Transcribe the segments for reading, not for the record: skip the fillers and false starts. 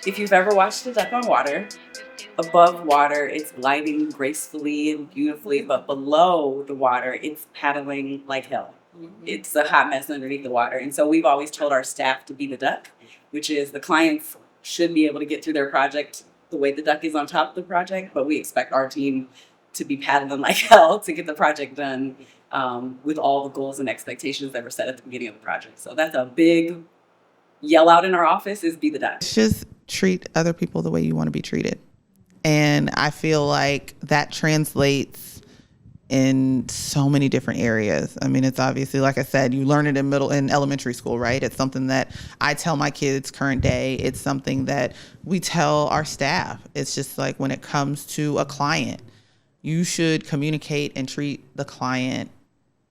If you've ever watched a duck on water, above water, it's gliding gracefully and beautifully, but below the water, it's paddling like hell. It's a hot mess underneath the water. And so we've always told our staff to be the duck, which is the clients should be able to get through their project the way the duck is on top of the project, but we expect our team to be paddling like hell to get the project done with all the goals and expectations that were set at the beginning of the project. So that's a big yell out in our office is be the duck. Just treat other people the way you want to be treated. And I feel like that translates in so many different areas. I mean, it's obviously, like I said, you learn it in elementary school, right? It's something that I tell my kids current day. It's something that we tell our staff. It's just like when it comes to a client, you should communicate and treat the client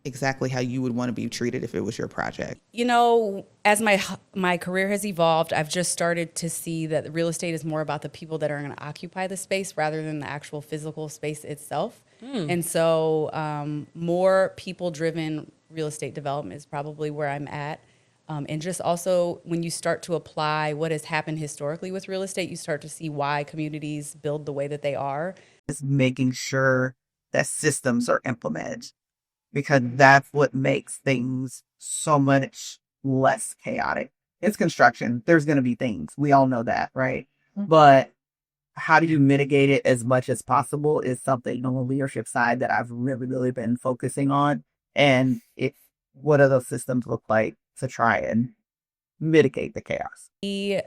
exactly how you would want to be treated if it was your project. You know, as my career has evolved, I've just started to see that real estate is more about the people that are going to occupy the space rather than the actual physical space itself. And so more people-driven real estate development is probably where I'm at. And just also when you start to apply what has happened historically with real estate, you start to see why communities build the way that they are. Is making sure that systems are implemented, because that's what makes things so much less chaotic. It's construction. There's going to be things. We all know that, right? But how do you mitigate it as much as possible is something on the leadership side that I've really, really been focusing on. And what do those systems look like to try and mitigate the chaos? We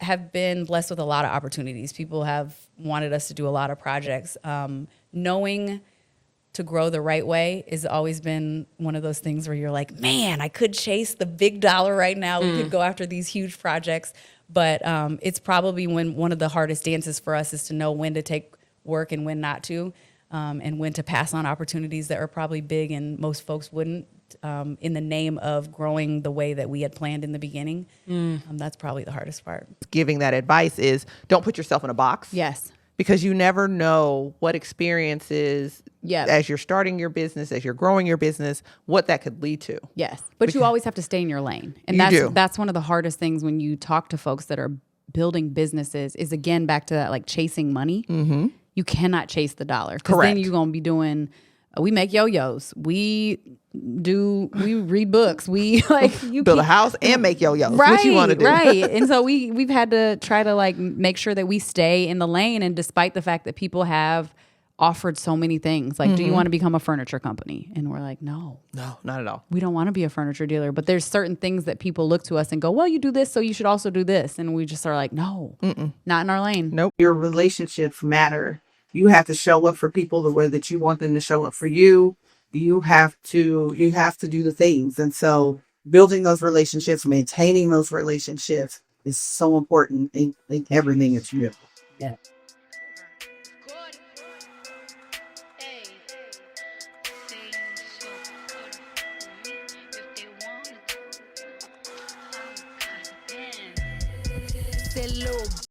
have been blessed with a lot of opportunities. People have wanted us to do a lot of projects. Knowing to grow the right way has always been one of those things where you're like, man, I could chase the big dollar right now. We could go after these huge projects. But it's probably one of the hardest dances for us is to know when to take work and when not to, and when to pass on opportunities that are probably big and most folks wouldn't, in the name of growing the way that we had planned in the beginning. That's probably the hardest part. Giving that advice is don't put yourself in a box. Yes. Because you never know what experiences, as you're starting your business, as you're growing your business, what that could lead to. Yes. But you always have to stay in your lane. And that's one of the hardest things when you talk to folks that are building businesses is, again, back to that, like chasing money. Mm-hmm. You cannot chase the dollar. Because then you're going to be doing, we make yo-yos. We read books. We you build a house and make yo-yos. Right, what you want to do. Right. And so we've had to try to like make sure that we stay in the lane. And despite the fact that people have offered so many things, like, do you want to become a furniture company? And we're like, no, not at all. we don't want to be a furniture dealer. But there's certain things that people look to us and go, well, you do this, so you should also do this. And we just are like, no, not in our lane. Nope. Your relationships matter. You have to show up for people the way that you want them to show up for you. You have to do the things. And so building those relationships, maintaining those relationships is so important in everything that you do. Yeah.